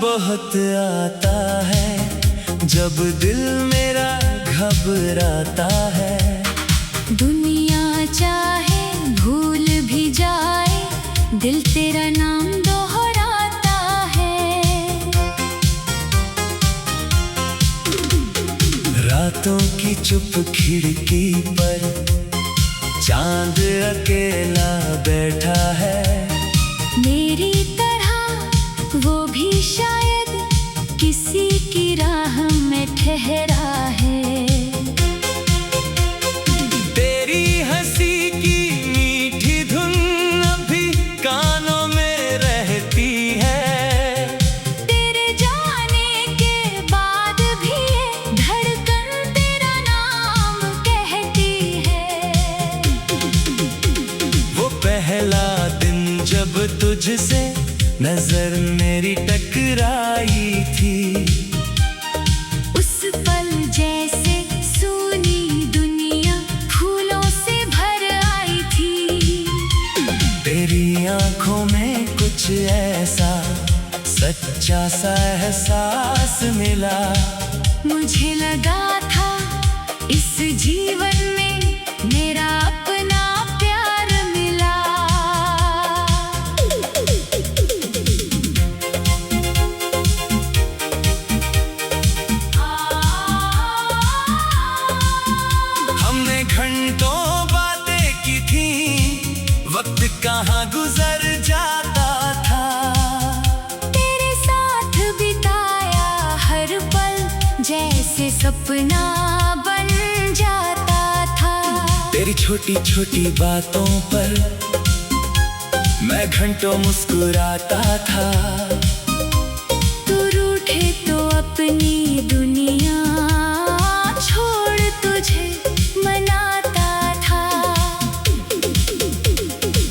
बहुत आता है जब दिल मेरा घबराता है। दुनिया चाहे भूल भी जाए, दिल तेरा नाम दोहराता है। रातों की चुप खिड़की पर चांद अकेला बैठा है। मेरी तरह वो भी शायद किसी की राह में ठहरा है। तेरी हंसी की मीठी धुन अभी कानों में रहती है। तेरे जाने के बाद भी ये धड़कन तेरा नाम कहती है। वो पहला दिन जब तुझसे नजर मेरी टकराई थी, उस पल जैसे सूनी दुनिया फूलों से भर आई थी। तेरी आंखों में कुछ ऐसा सच्चा सा एहसास मिला। मुझे लगा था इस जीवन में मेरा अपना प्यार मिला। हमने घंटों बातें की थी, वक्त कहाँ गुजर जाता था। तेरे साथ बिताया हर पल जैसे सपना बन जाता था। तेरी छोटी छोटी बातों पर मैं घंटों मुस्कुराता था। तू रूठे तो अपनी दुनिया छोड़ तुझे मनाता था।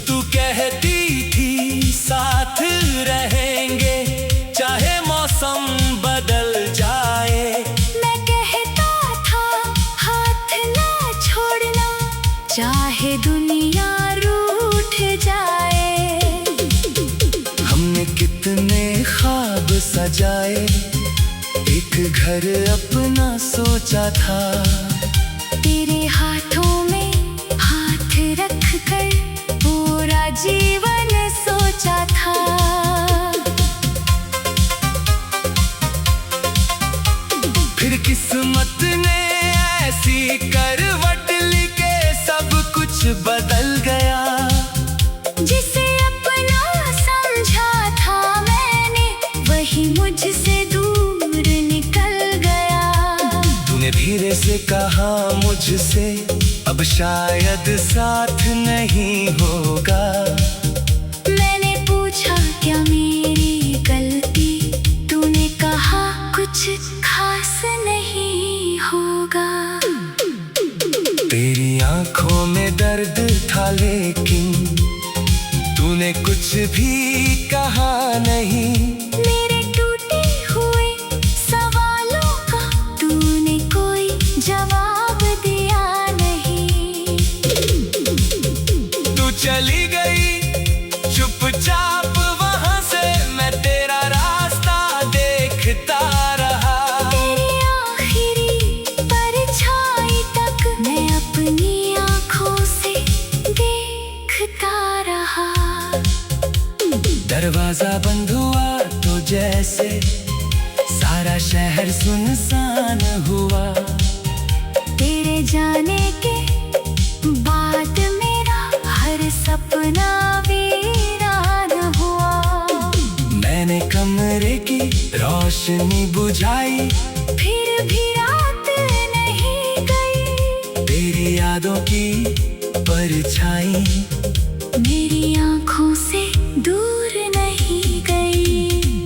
तू कहती थी साथ रहेंगे चाहे मौसम बदल जाए। मैं कहता था हाथ ना छोड़ना चाहे दुनिया रूठ जाए। हमने कितने ख्वाब सजाए, एक घर अपना सोचा था। तेरे हाथों में हाथ रख कर पूरा जीवन सोचा था। फिर किस्मत ने ऐसी करवट ली के सब कुछ बदल गया। जिसे अपना समझा था मैंने, वही मुझसे दूर निकल गया। तूने धीरे से कहा मुझसे अब शायद साथ नहीं होगा। मैंने पूछा क्या मेरी गलती, तूने कहा कुछ खास नहीं होगा। तेरी आंखों में दर्द था लेकिन तूने कुछ भी कहा नहीं। मेरे टूटे हुए सवालों का तूने कोई जवाब दिया नहीं। तू चली गई चुपचाप वहां से, मैं तेरा रास्ता देखता रहा। तेरी आखिरी परछाई तक मैं अपनी आँखों से देखता रहा। दरवाजा बंद हुआ तो जैसे सारा शहर सुनसान हुआ। तेरे जाने के बाद मेरा हर सपना वीरान हुआ। मैंने कमरे की रोशनी बुझाई, फिर भी रात नहीं गई। तेरी यादों की परछाई मेरी आँखों से दूर नहीं गई।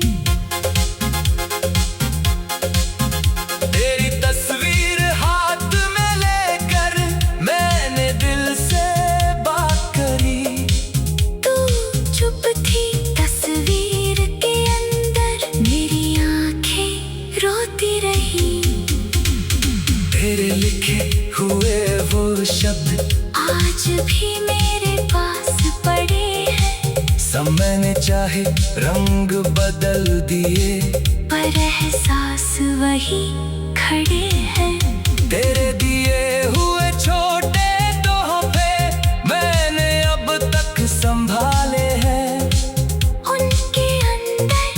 तेरी तस्वीर हाथ में लेकर मैंने दिल से बात करी। तू चुप थी तस्वीर के अंदर, मेरी आँखें रोती रही। तेरे लिखे हुए वो शब्द आज भी मेरे चाहे रंग बदल दिए, पर एहसास वही खड़े हैं। तेरे दिए हुए छोटे तोहफे मैंने अब तक संभाले हैं। उनके अंदर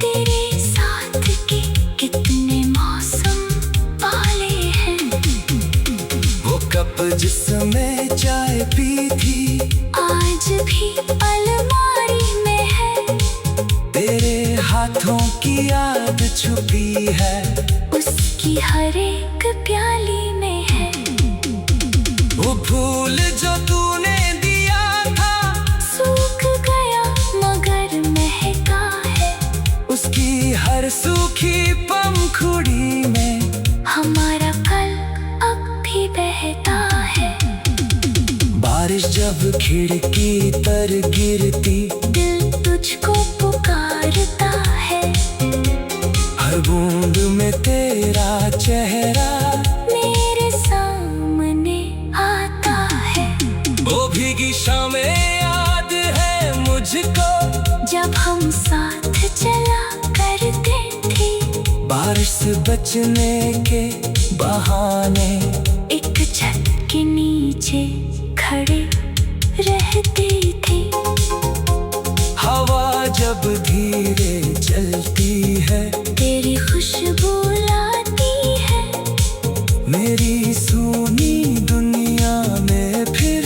तेरे साथ के कितने मौसम पाले हैं। वो कप जिसमें चाय पी थी आज भी अलमारी में है। तेरे हाथों की याद छुपी है, उसकी हर एक प्याली में है। वो फूल जो तूने दिया था सूख गया मगर महका है। उसकी हर सूखी पंखुड़ी में हमारा कल अब भी बहता है। बारिश जब खिड़की पर गिरती दिल तुझको पुकारता है। हर बूंद में तेरा चेहरा मेरे सामने आता है। वो भीगी शामें याद है मुझको, जब हम साथ चला करते थे। बारिश से बचने के बहाने एक छत के नीचे खड़े रहते थे। हवा जब धीरे चलती है तेरी खुशबू लाती है। मेरी सूनी दुनिया में फिर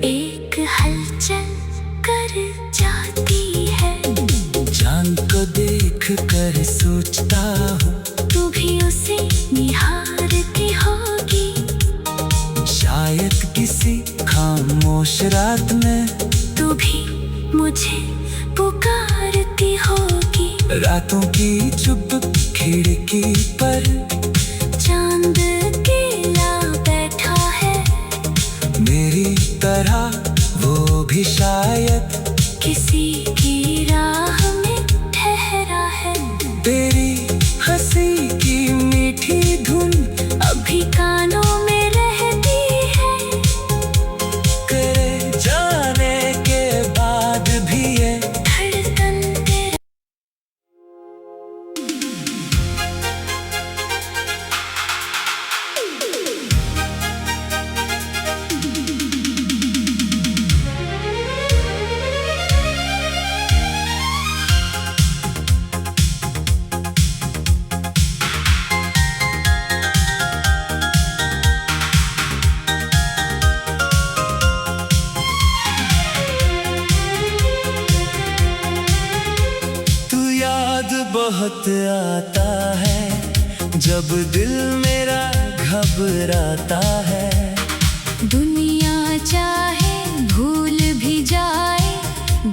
एक हलचल कर जाती है। चांद को देख कर सोचता हूँ तू भी उसे निहारती होगी। शायद किसी खामोश रात में तू भी मुझे पुकारती होगी। रातों की चुप खिड़की पर चांद अकेला बैठा है। मेरी तरह वो भी शायद किसी की राह में ठहरा है। तेरी हंसी की मीठी धुन अभी कानों में रहती है। करे जाने के बाद भी ये धड़कन तेरा तू याद बहुत आता है जब दिल मेरा घबराता है। दुनिया चाहे भूल भी जाए,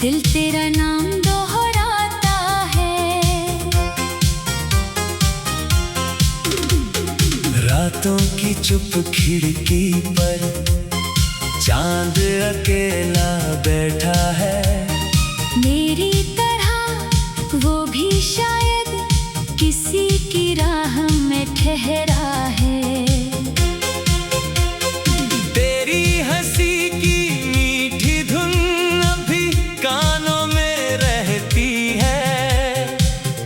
दिल तेरा नाम दोहराता है। रातों की चुप खिड़की पर चांद अकेला बैठा है। मेरी तरह वो भी शायद किसी की राह में ठहरा है। तेरी हंसी की मीठी धुन अभी कानों में रहती है।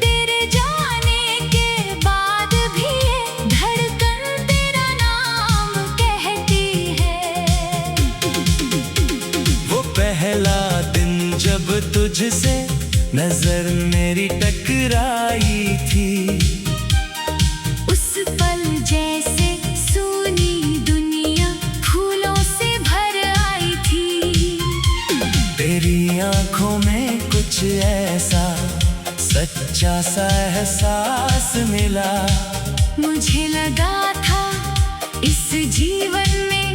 तेरे जाने के बाद भी ये धड़कन तेरा नाम कहती है। वो पहला दिन जब तुझसे नजर मेरी टकराई थी, उस पल जैसे सूनी दुनिया फूलों से भर आई थी। तेरी आंखों में कुछ ऐसा सच्चा सा एहसास मिला। मुझे लगा था इस जीवन में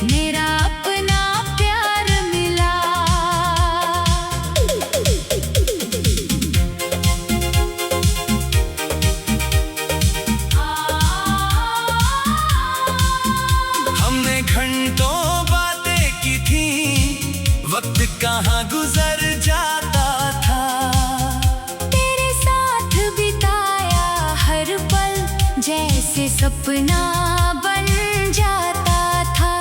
मेरा अपना प्यार मिला। हमने घंटों बातें की थी, वक्त कहाँ गुजर जाता था। तेरे साथ बिताया हर पल जैसे सपना बन जाता था।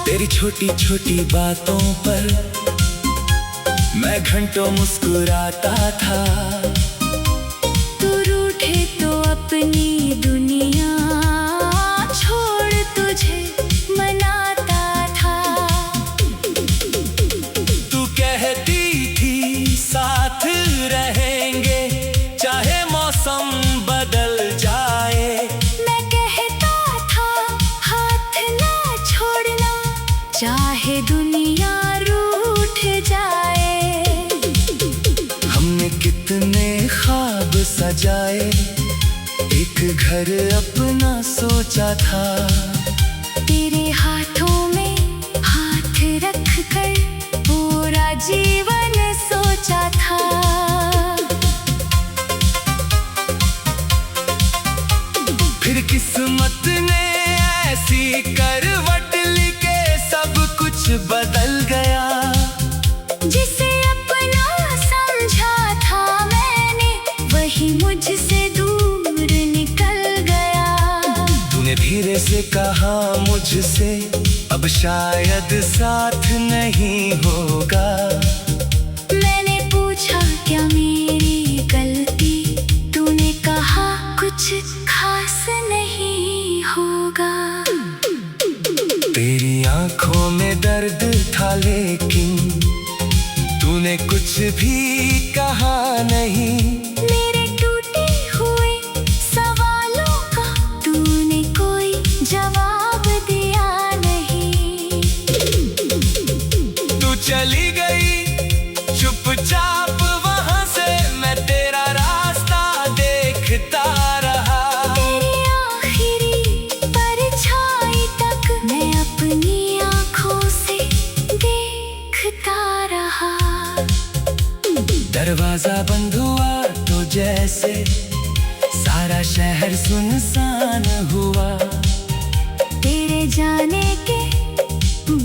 तेरी छोटी छोटी बातों पर मैं घंटों मुस्कुराता था। तू रूठे तो अपनी दुनिया छोड़ तुझे मनाता था। तू कहती थी साथ रहेंगे चाहे मौसम बदल जाए। मैं कहता था हाथ ना छोड़ना चाहे दुनिया रूठ जाए। हमने कितने ख्वाब सजाए, एक घर अपना सोचा था। तेरे हाथों में हाथ रख कर पूरा जीवन सोचा था। फिर किस्मत ने ऐसी करवट ली के सब कुछ बदल गया। जिसे अपना समझा था मैंने वही मुझसे दूर निकल गया। तूने धीरे से कहा मुझसे अब शायद साथ नहीं होगा। मैंने पूछा क्या मेरी गलती, तूने कहा कुछ खास नहीं होगा। तेरी आंखों में दर्द था लेकिन तूने कुछ भी कहा नहीं। मेरे टूटे हुए सवालों का तूने कोई जवाब दिया नहीं। तू चली गई चुपचाप वहां से, मैं तेरा रास्ता देखता रहा। तेरी आखिरी परछाई तक मैं अपनी आँखों से देखता रहा। दरवाजा बंद हुआ तो जैसे सारा शहर सुनसान हुआ। तेरे जाने के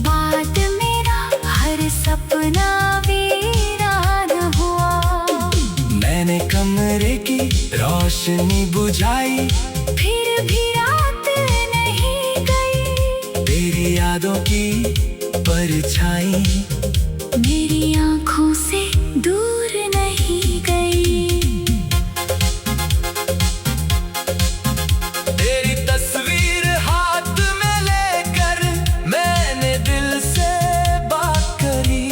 बाद मेरा हर सपना वीरान हुआ। मैंने कमरे की रोशनी बुझाई, फिर भी रात नहीं गई। तेरी यादों की परछाई मेरी आँखों से दूर नहीं गई। तेरी तस्वीर हाथ में लेकर मैंने दिल से बात करी।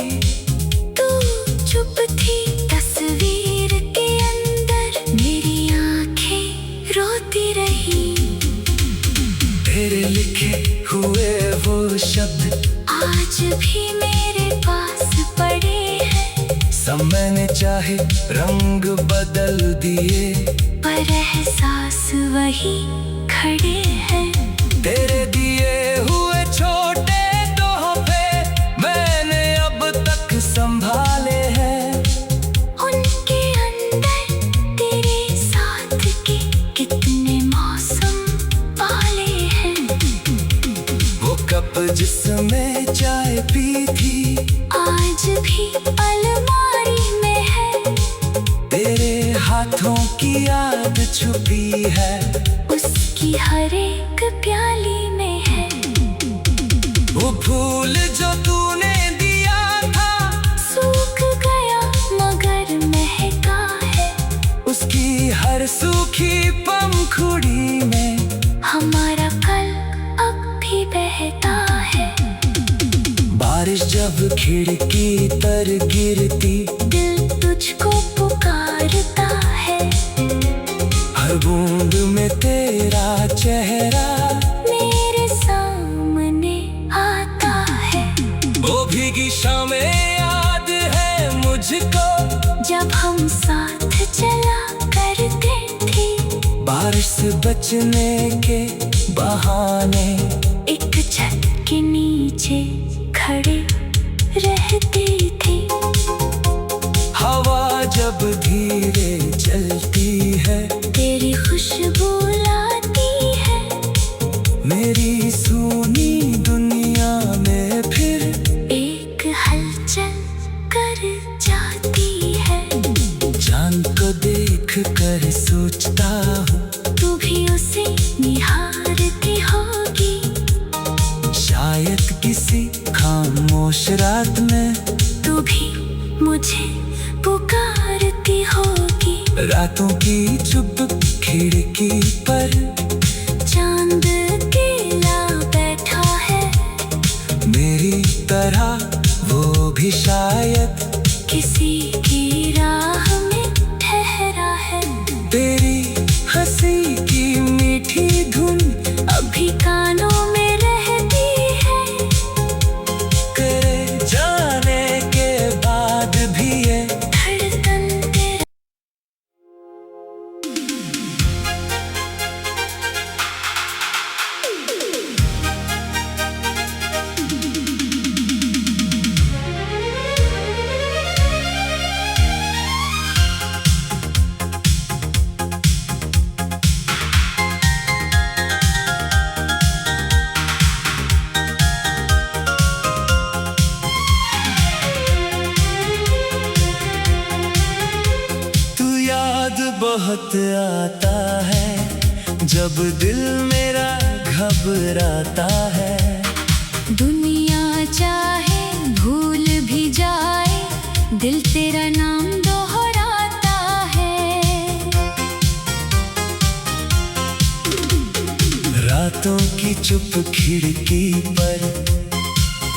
तू चुप थी तस्वीर के अंदर, मेरी आँखें रोती रही। तेरे लिखे हुए वो शब्द आज भी मेरे पास पड़े हैं। समय ने चाहे रंग बदल दिए, पर एहसास वही खड़े हैं। तेरे दिए हुए छोटे तोहफे मैंने अब तक संभाले हैं। उनके अंदर तेरे साथ के कितने मौसम पाले हैं। वो कप जिसमें चाय पी थी आज भी अलमारी में है। तेरे हाथों की याद छुपी है, उसकी हर एक प्याली में है। वो फूल जो तूने दिया था सूख गया मगर महका है। उसकी हर सूखी पंखुड़ी में हमारा कल अब भी बहता है। बारिश जब खिड़की पर गिरती दिल तुझको पुकारता है। हर बूंद में तेरा चेहरा मेरे सामने आता है। वो भीगी शामें याद है मुझको, जब हम साथ चला करते थे। बारिश से बचने के बहाने एक छत के नीचे खड़े रहते थे। हवा जब धीरे चलती है तेरी खुशबू लाती है। मेरी सूनी दुनिया में फिर एक हलचल कर जाती है। चांद को देख कर सोचता हूँ तू भी उसे निहारती होगी। शायद किसी खामोश रात में तू रातों की चुप खिड़की पर चांद अकेला बैठा है, मेरी तरह वो भी शायद किसी की राह में ठहरा है। तेरी हंसी की मीठी धुन अभी कानों में रहती है, करे जाने के बाद भी ये धड़कन तेरा। तू याद बहुत आता है जब दिल मेरा घबराता है। दुनिया चाहे भूल भी जाए, दिल तेरा नाम दोहराता है। रातों की चुप खिड़की पर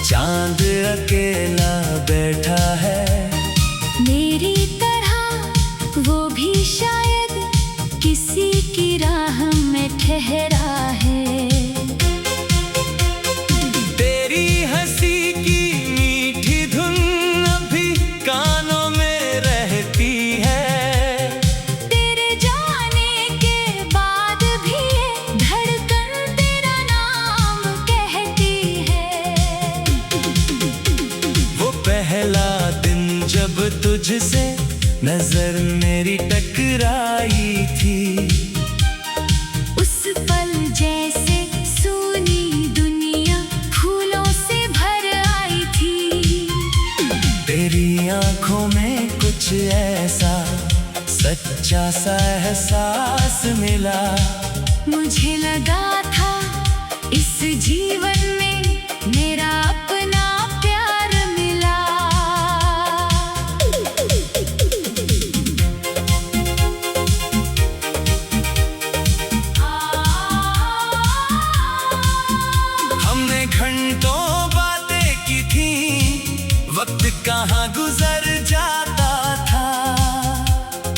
चांद अकेला बैठा है, मेरी तरह वो भी शायद किसी की राह में ठहरा है। तेरी हंसी की मीठी धुन अभी कानों में रहती है, तेरे जाने के बाद भी ये धड़कन तेरा नाम कहती है। वो पहला दिन जब तुझसे नजर मेरी टकराई थी, उस पल जैसे सूनी दुनिया फूलों से भर आई थी। तेरी आंखों में कुछ ऐसा सच्चा सा एहसास मिला, मुझे लगा था इस जीवन में मेरा अपना प्यार मिला। हमने घंटों बातें की थी, वक्त कहाँ गुजर जाता था।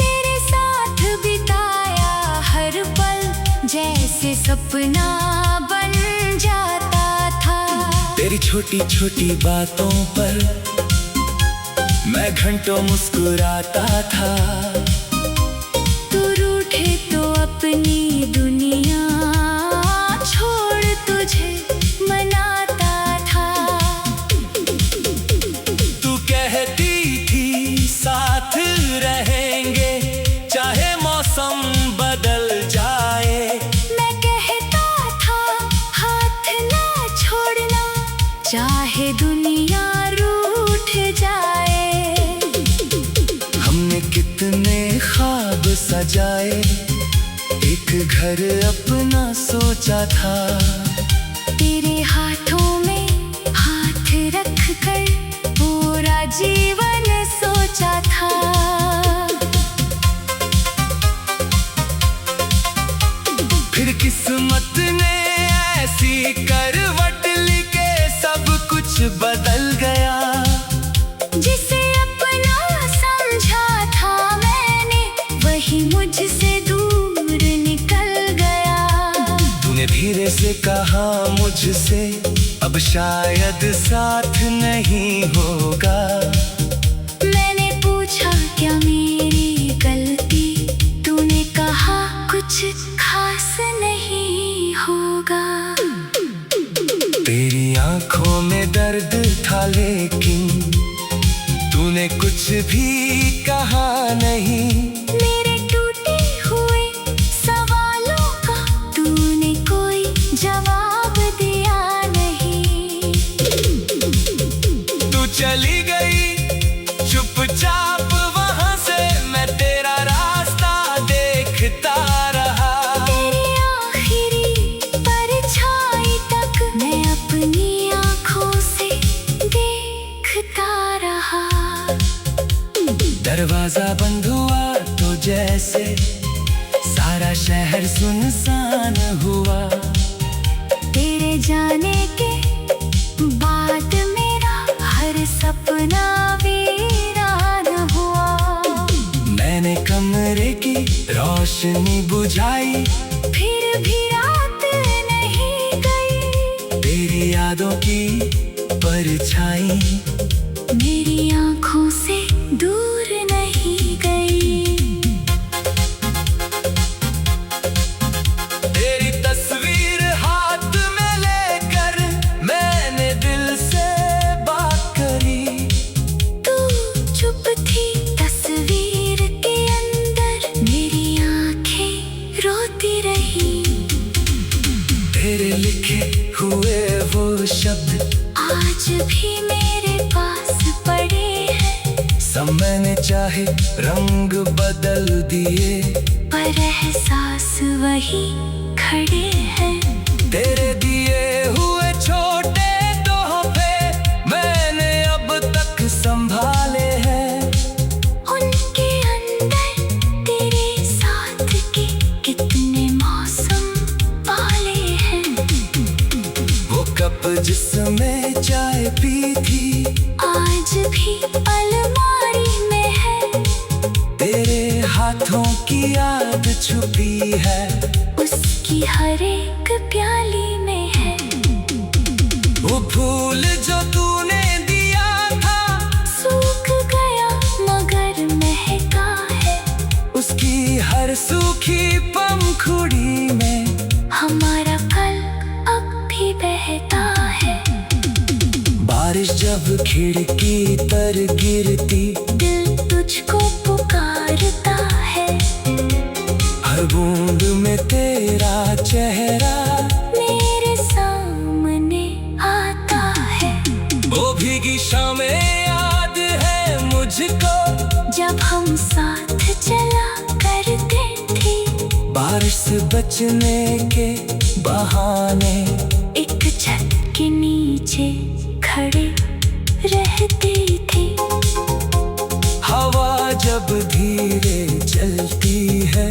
तेरे साथ बिताया हर पल जैसे सपना बन जाता था। तेरी छोटी छोटी बातों पर मैं घंटों मुस्कुराता था। तू रूठे तो अपनी दुनिया छोड़ तुझे मनाता था। तू कहती थी साथ रहेंगे चाहे मौसम बदल जाए, मैं कहता था हाथ ना छोड़ना चाहे दुनिया रूठ जाए। हमने कितने ख्वाब सजाए, एक घर अपना सोचा था। तेरे हाथों में हाथ रख कर पूरा जीवन सोचा था। फिर किस्मत ने ऐसी करवट ली के सब कुछ बदल गया। जिसे अपना समझा था मैंने, वही मुझसे दूर निकल गया। तूने धीरे से कहा मुझसे अब शायद साथ नहीं होगा। मैंने पूछा क्या मेरी गलती, तूने कहा कुछ खास नहीं होगा। तेरी आंखों में दर्द था लेकिन तूने कुछ भी कहा नहीं। मेरे टूटे हुए सवालों का तूने कोई जवाब दिया नहीं। तू चली गई से सारा शहर सुनसान हुआ। तेरे जाने के बाद मेरा हर सपना वीरान हुआ। मैंने कमरे की रोशनी बुझाई, फिर भी रात नहीं गई। तेरी यादों की परछाई मेरी आंखों से दूर नहीं गई। तेरी तस्वीर हाथ में लेकर मैंने दिल से बात करी। तू चुप थी तस्वीर के अंदर, मेरी आंखें रोती रही। तेरे लिखे हुए वो शब्द आज भी मेरे पास पड़े हैं। समय ने चाहे रंग बदल दिए, पर एहसास वही खड़े हैं। तेरे दिए हुए छोटे तोहफे मैंने अब तक संभाले हैं। उनके अंदर तेरे साथ के कितने मौसम पाले हैं। वो कप जिसमें चाय पी थी आज भी अलमारी में है। तेरे हाथों की याद छुपी है, उसकी हर एक प्याली में है। वो फूल जो तूने दिया था सूख गया मगर महका है। उसकी हर सूखी पंखुड़ी में हमारा कल अब भी बहता है। बारिश जब खिड़की पर गिरती दिल तुझको पुकारता है। हर बूंद में तेरा चेहरा मेरे सामने आता है। वो भीगी शामें याद है मुझको, जब हम साथ चला करते थे। बारिश से बचने के बहाने एक छत के नीचे खड़े रहते थे। हवा जब धीरे चलती है